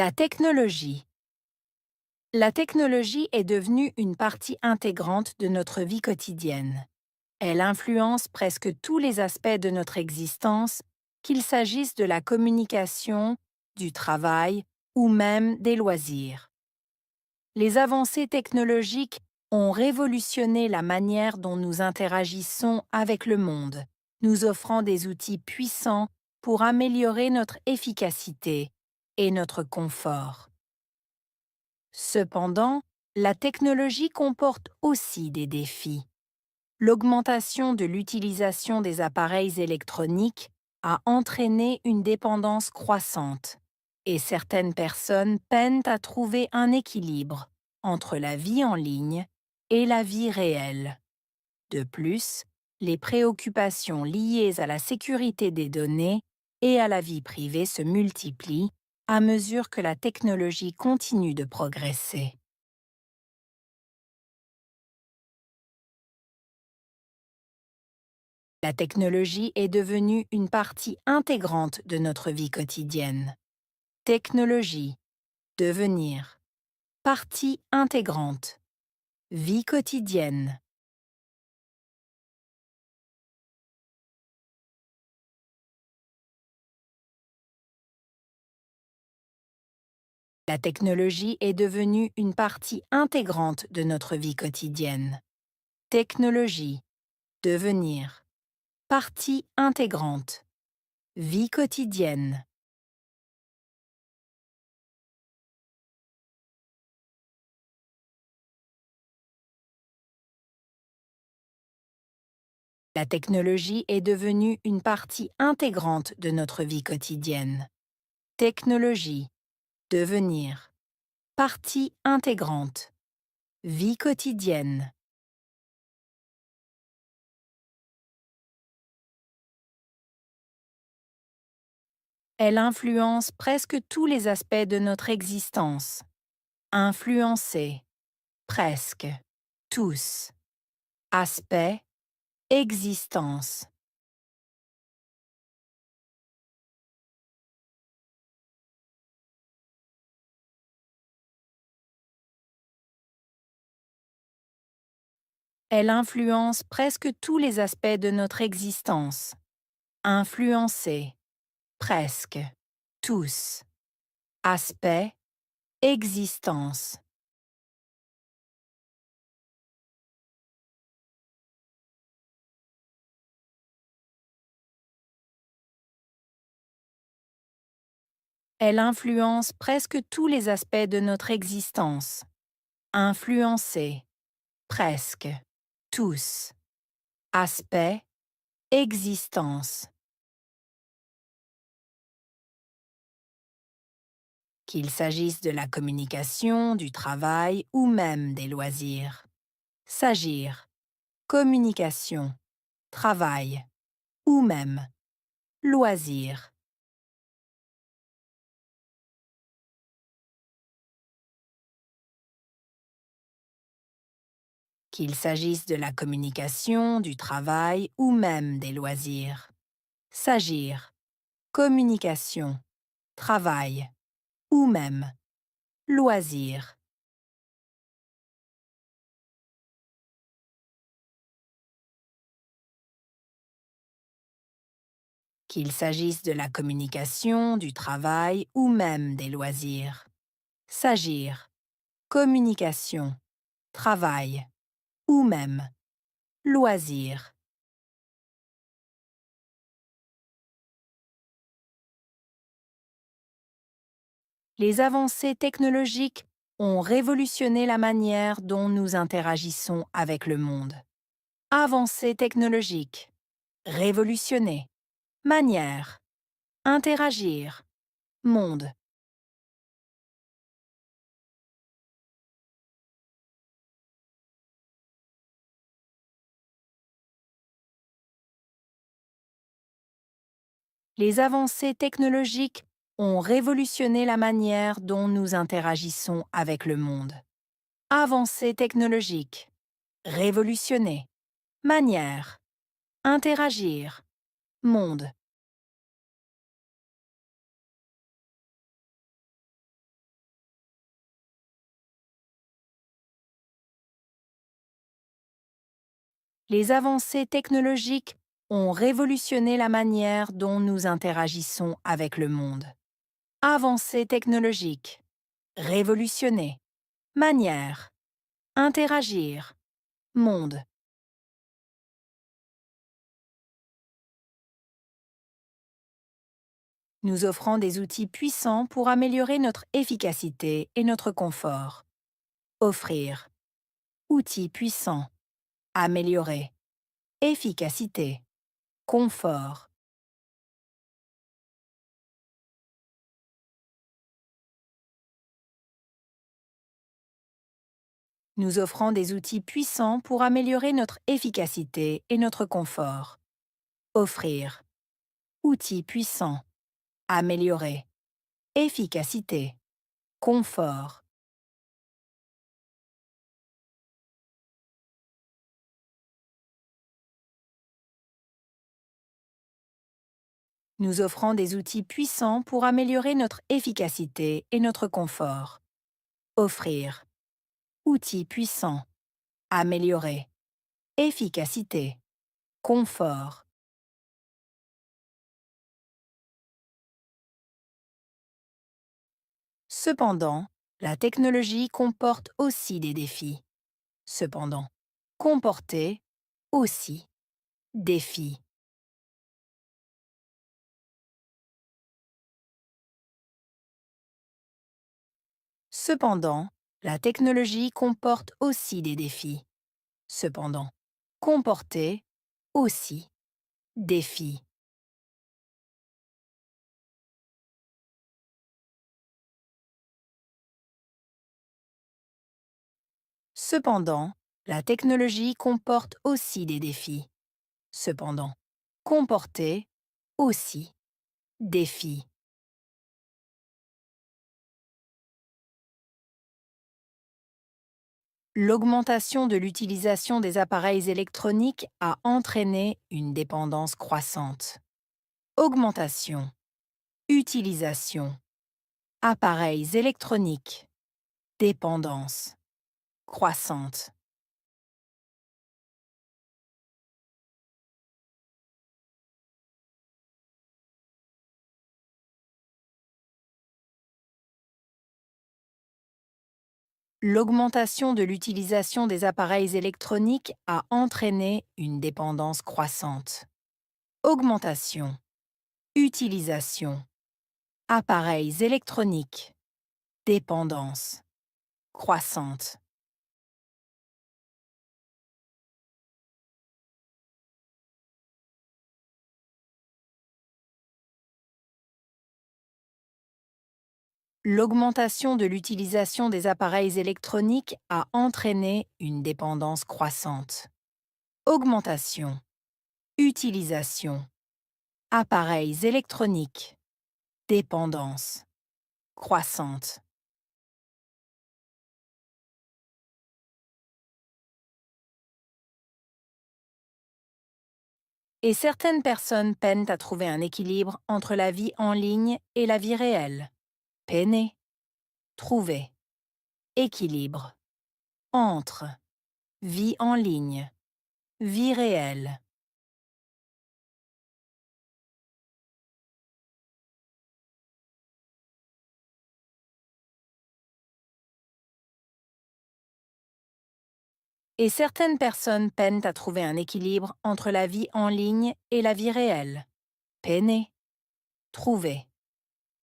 La technologie. La technologie est devenue une partie intégrante de notre vie quotidienne. Elle influence presque tous les aspects de notre existence, qu'il s'agisse de la communication, du travail ou même des loisirs. Les avancées technologiques ont révolutionné la manière dont nous interagissons avec le monde, nous offrant des outils puissants pour améliorer notre efficacité et notre confort. Cependant, la technologie comporte aussi des défis. L'augmentation de l'utilisation des appareils électroniques a entraîné une dépendance croissante, et certaines personnes peinent à trouver un équilibre entre la vie en ligne et la vie réelle. De plus, les préoccupations liées à la sécurité des données et à la vie privée se multiplient à mesure que la technologie continue de progresser. La technologie est devenue une partie intégrante de notre vie quotidienne. Technologie, devenir, partie intégrante, vie quotidienne. La technologie est devenue une partie intégrante de notre vie quotidienne. Technologie, devenir, partie intégrante, vie quotidienne. La technologie est devenue une partie intégrante de notre vie quotidienne. Technologie, devenir, partie intégrante, vie quotidienne. Elle influence presque tous les aspects de notre existence. Influencer, presque, tous. Aspect, existence. Elle influence presque tous les aspects de notre existence. Influencer, presque, tous. Aspect, existence. Elle influence presque tous les aspects de notre existence. Influencer, presque, tous. Aspect, existence. Qu'il s'agisse de la communication, du travail ou même des loisirs. S'agir, communication, travail ou même loisirs. Qu'il s'agisse de la communication, du travail ou même des loisirs. S'agir, communication, travail ou même loisirs. Qu'il s'agisse de la communication, du travail ou même des loisirs. S'agir, communication, travail ou même loisirs. Les avancées technologiques ont révolutionné la manière dont nous interagissons avec le monde. Avancées technologiques, révolutionner, manière, interagir, monde. Les avancées technologiques ont révolutionné la manière dont nous interagissons avec le monde. Avancées technologiques, révolutionner, manière, interagir, monde. Les avancées technologiques ont révolutionné la manière dont nous interagissons avec le monde. Avancées technologiques, révolutionner, manière, interagir, monde. Nous offrant des outils puissants pour améliorer notre efficacité et notre confort. Offrir. Outils puissants. Améliorer. Efficacité. Confort. Nous offrant des outils puissants pour améliorer notre efficacité et notre confort. Offrir. Outils puissants. Améliorer. Efficacité. Confort. Nous offrant des outils puissants pour améliorer notre efficacité et notre confort. Offrir. Outils puissants. Améliorer. Efficacité. Confort. Cependant, la technologie comporte aussi des défis. Cependant, comporter aussi défis. Cependant, la technologie comporte aussi des défis. Cependant, comporter aussi défis. Cependant, la technologie comporte aussi des défis. Cependant, comporter aussi défis. L'augmentation de l'utilisation des appareils électroniques a entraîné une dépendance croissante. Augmentation. Utilisation. Appareils électroniques. Dépendance. Croissante. L'augmentation de l'utilisation des appareils électroniques a entraîné une dépendance croissante. Augmentation. Utilisation. Appareils électroniques. Dépendance. Croissante. L'augmentation de l'utilisation des appareils électroniques a entraîné une dépendance croissante. Augmentation. Utilisation. Appareils électroniques. Dépendance. Croissante. Et certaines personnes peinent à trouver un équilibre entre la vie en ligne et la vie réelle. Peiner. Trouver. Équilibre. Entre. Vie en ligne. Vie réelle. Et certaines personnes peinent à trouver un équilibre entre la vie en ligne et la vie réelle. Peiner. Trouver.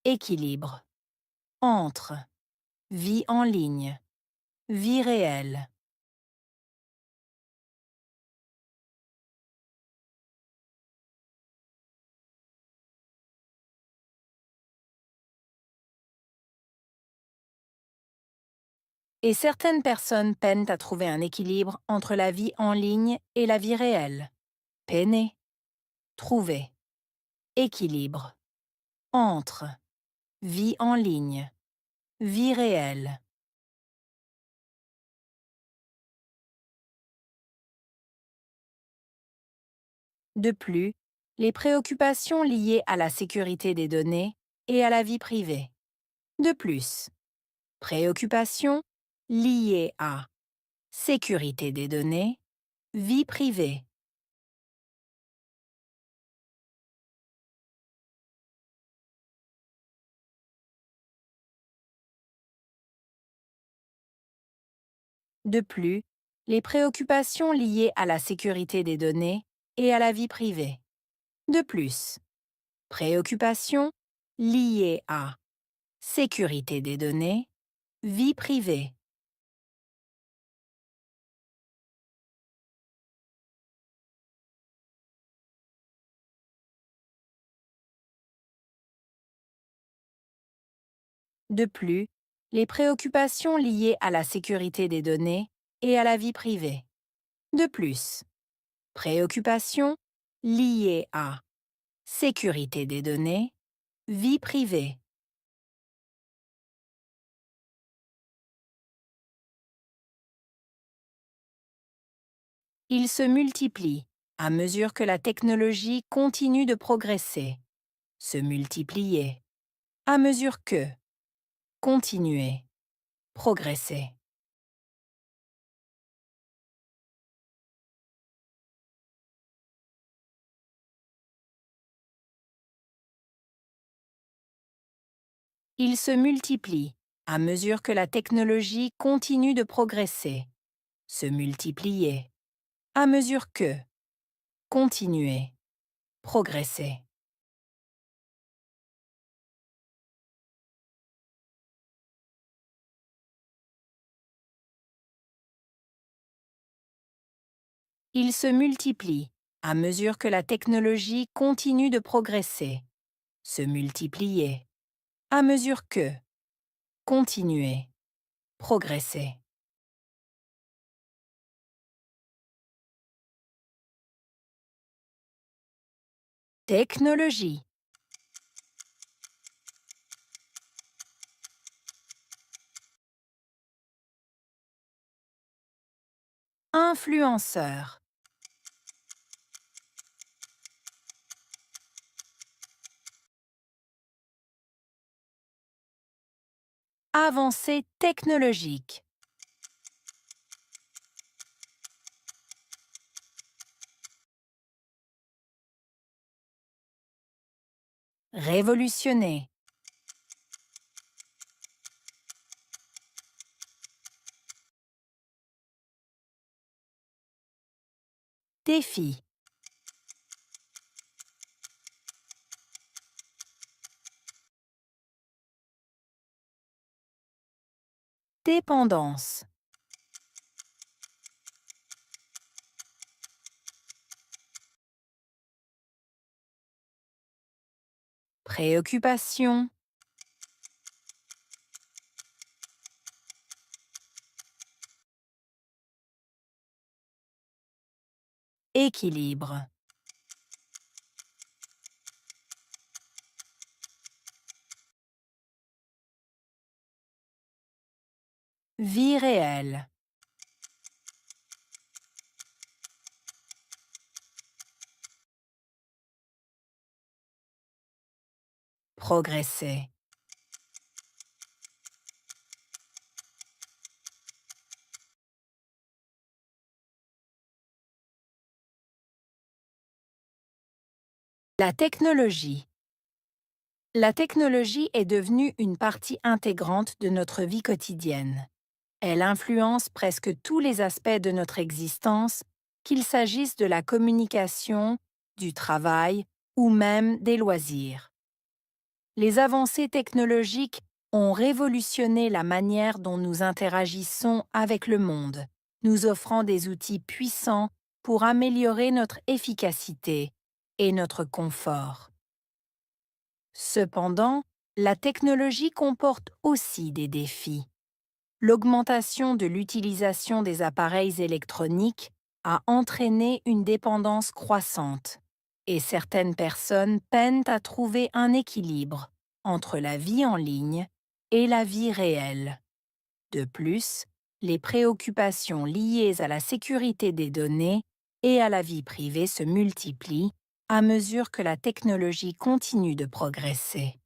Équilibre. Entre. Vie en ligne. Vie réelle. Et certaines personnes peinent à trouver un équilibre entre la vie en ligne et la vie réelle. Peiner. Trouver. Équilibre. Entre. Vie en ligne. Vie réelle. De plus, les préoccupations liées à la sécurité des données et à la vie privée. De plus, préoccupations liées à sécurité des données Vie privée. De plus, les préoccupations liées à la sécurité des données et à la vie privée. De plus, préoccupations liées à sécurité des données, vie privée. De plus, les préoccupations liées à la sécurité des données et à la vie privée. De plus, préoccupations liées à sécurité des données, vie privée. Ils se multiplient à mesure que la technologie continue de progresser. Se multiplier. À mesure que. Continuer. Progresser. Ils se multiplient à mesure que la technologie continue de progresser. Se multiplier. À mesure que. Continuer. Progresser. Ils se multiplient à mesure que la technologie continue de progresser. Se multiplier. À mesure que. Continuer. Progresser. Technologie. Influenceur. Avancée technologique. Révolutionner. Défi. Dépendance. Préoccupation. Équilibre. Vie réelle. Progresser. La technologie. La technologie est devenue une partie intégrante de notre vie quotidienne. Elle influence presque tous les aspects de notre existence, qu'il s'agisse de la communication, du travail ou même des loisirs. Les avancées technologiques ont révolutionné la manière dont nous interagissons avec le monde, nous offrant des outils puissants pour améliorer notre efficacité et notre confort. Cependant, la technologie comporte aussi des défis. L'augmentation de l'utilisation des appareils électroniques a entraîné une dépendance croissante, et certaines personnes peinent à trouver un équilibre entre la vie en ligne et la vie réelle. De plus, les préoccupations liées à la sécurité des données et à la vie privée se multiplient à mesure que la technologie continue de progresser.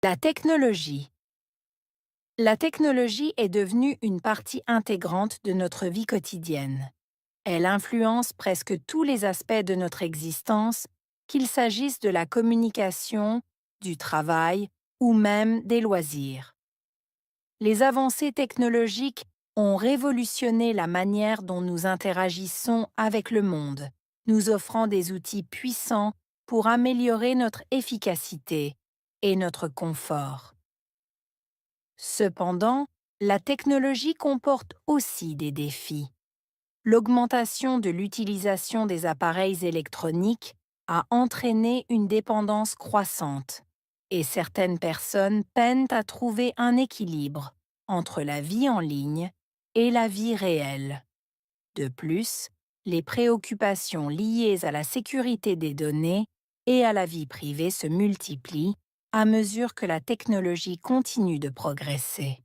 La technologie. La technologie est devenue une partie intégrante de notre vie quotidienne. Elle influence presque tous les aspects de notre existence, qu'il s'agisse de la communication, du travail ou même des loisirs. Les avancées technologiques ont révolutionné la manière dont nous interagissons avec le monde, nous offrant des outils puissants pour améliorer notre efficacité et notre confort. Cependant, la technologie comporte aussi des défis. L'augmentation de l'utilisation des appareils électroniques a entraîné une dépendance croissante, et certaines personnes peinent à trouver un équilibre entre la vie en ligne et la vie réelle. De plus, les préoccupations liées à la sécurité des données et à la vie privée se multiplient à mesure que la technologie continue de progresser.